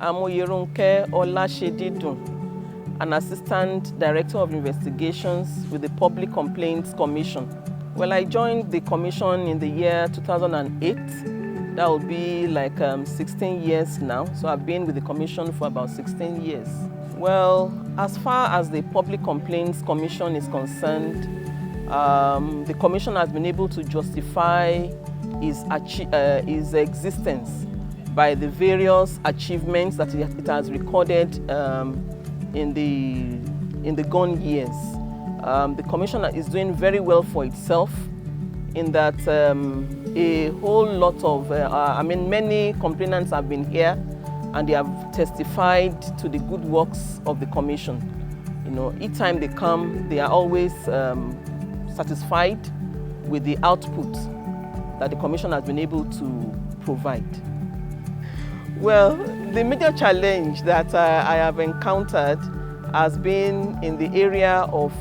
I'm Oyeronke Olasedidun, an Assistant Director of Investigations with the Public Complaints Commission. Well, I joined the commission in the year 2008. That will be like 16 years now. So I've been with the commission for about 16 years. Well, as far as the Public Complaints Commission is concerned, the commission has been able to justify its existence by the various achievements that it has recorded in the gone years. The commission is doing very well for itself in that a whole lot of, many complainants have been here and they have testified to the good works of the commission. You know, each time they come, they are always satisfied with the output that the commission has been able to provide. Well, the major challenge that I have encountered has been in the area of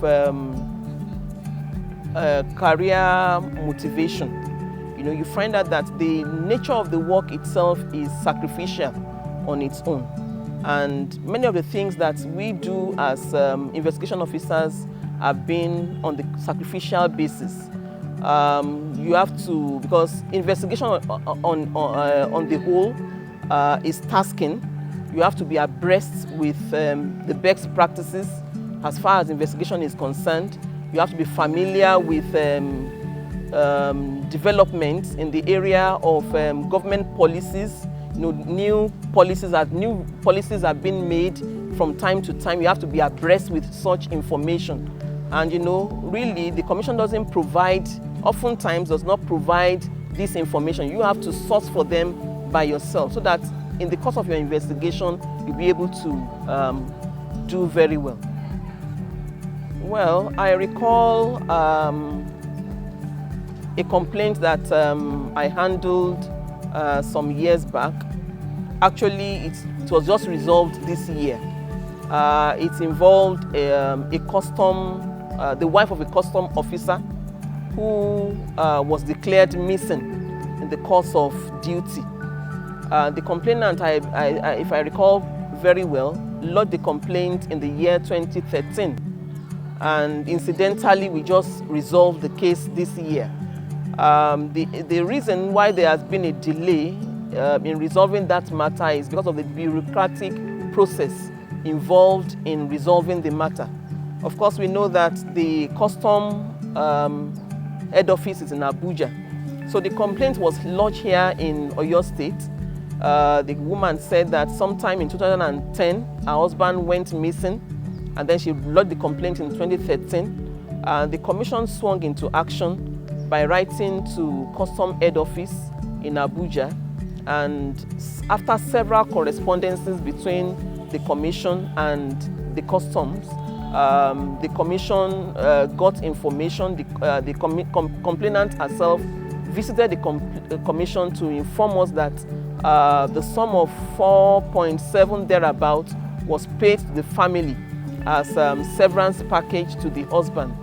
career motivation. You know, you find out that the nature of the work itself is sacrificial on its own. And many of the things that we do as investigation officers have been on the sacrificial basis. You have to, because investigation on the whole is tasking. You have to be abreast with the best practices as far as investigation is concerned. You have to be familiar with developments in the area of government policies. You know, new policies have been made from time to time. You have to be abreast with such information. And you know, really, the commission doesn't provide, oftentimes does not provide this information. You have to source for them by yourself, so that in the course of your investigation, you'll be able to do very well. Well, I recall a complaint that I handled some years back. Actually, it was just resolved this year. It involved the wife of a custom officer who was declared missing in the course of duty. The complainant, if I recall very well, lodged the complaint in the year 2013. And incidentally, we just resolved the case this year. The reason why there has been a delay in resolving that matter is because of the bureaucratic process involved in resolving the matter. Of course, we know that the custom head office is in Abuja. So the complaint was lodged here in Oyo State. The woman said that sometime in 2010, her husband went missing, and then she lodged the complaint in 2013. The commission swung into action by writing to custom head office in Abuja, and after several correspondences between the commission and the customs, the commission got information. The complainant herself visited the commission to inform us that the sum of 4.7 thereabout was paid to the family as severance package to the husband.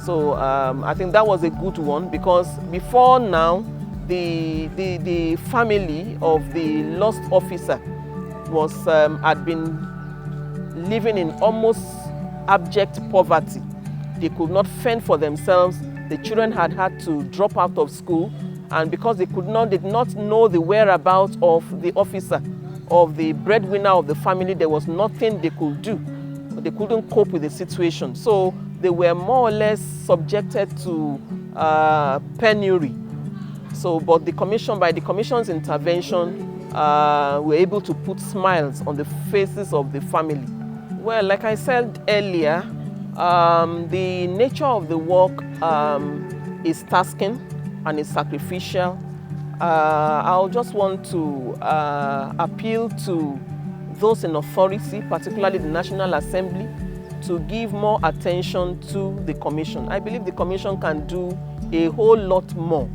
So I think that was a good one, because before now, the family of the lost officer had been living in almost abject poverty. They could not fend for themselves. The children had to drop out of school, and because they did not know the whereabouts of the officer, of the breadwinner of the family, there was nothing they could do. They couldn't cope with the situation. So they were more or less subjected to penury. So, but by the commission's intervention, we're able to put smiles on the faces of the family. Well, like I said earlier, the nature of the work is tasking and is sacrificial. I'll just want to appeal to those in authority, particularly the National Assembly, to give more attention to the commission. I believe the commission can do a whole lot more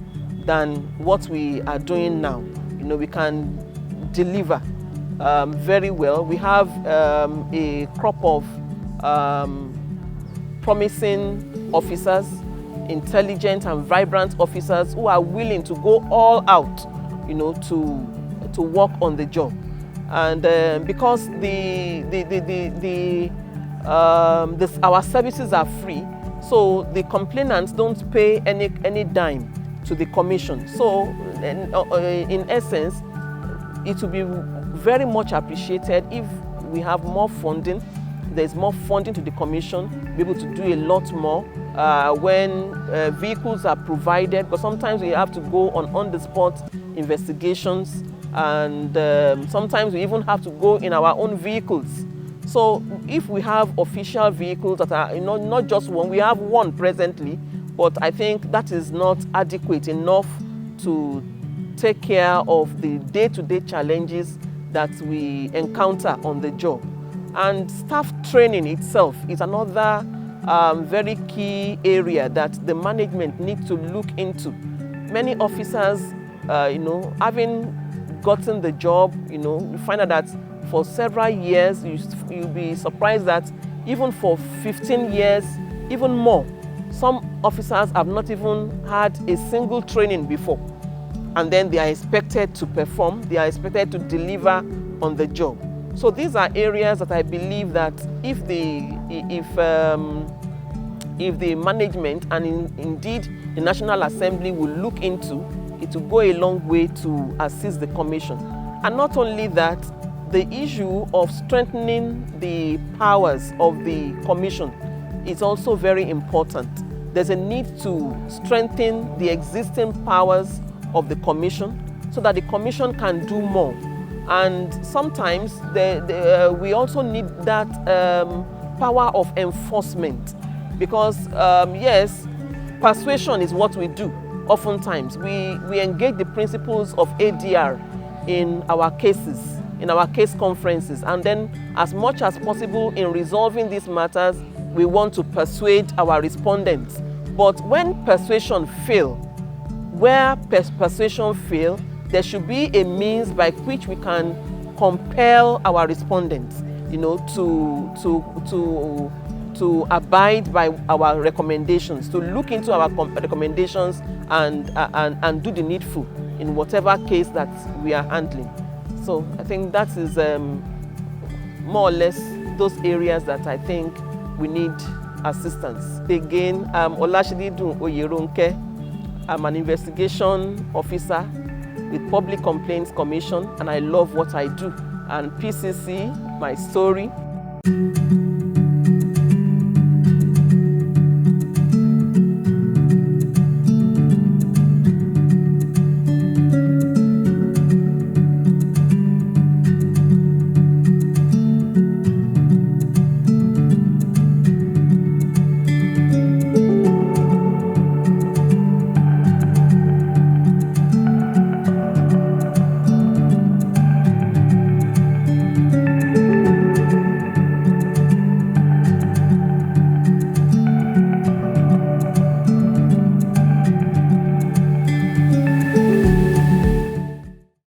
than what we are doing now. You know, we can deliver very well. We have a crop of promising officers, intelligent and vibrant officers who are willing to go all out, you know, to work on the job. And because our services are free, so the complainants don't pay any dime to the commission. So in essence, it will be very much appreciated if we have more funding. There's more funding to the commission, be able to do a lot more when vehicles are provided, because sometimes we have to go on the spot investigations, and sometimes we even have to go in our own vehicles. So if we have official vehicles that are not just one, we have one presently, but I think that is not adequate enough to take care of the day-to-day challenges that we encounter on the job. And staff training itself is another very key area that the management needs to look into. Many officers, having gotten the job, you find out that for several years, you'll be surprised that even for 15 years, even more, some officers have not even had a single training before. And then they are expected to perform, they are expected to deliver on the job. So these are areas that I believe that if the management and indeed the National Assembly will look into, it will go a long way to assist the Commission. And not only that, the issue of strengthening the powers of the Commission is also very important. There's a need to strengthen the existing powers of the Commission so that the Commission can do more. And sometimes we also need that power of enforcement, because yes, persuasion is what we do. Oftentimes, we engage the principles of ADR in our cases, in our case conferences, and then as much as possible in resolving these matters, we want to persuade our respondents. But when persuasion fails, persuasion fails, there should be a means by which we can compel our respondents, to abide by our recommendations, to look into our recommendations and do the needful in whatever case that we are handling. So I think that is more or less those areas that I think we need assistance. Again, I'm Olasedidun Oyeronke. I'm an investigation officer with Public Complaints Commission, and I love what I do. And PCC, my story,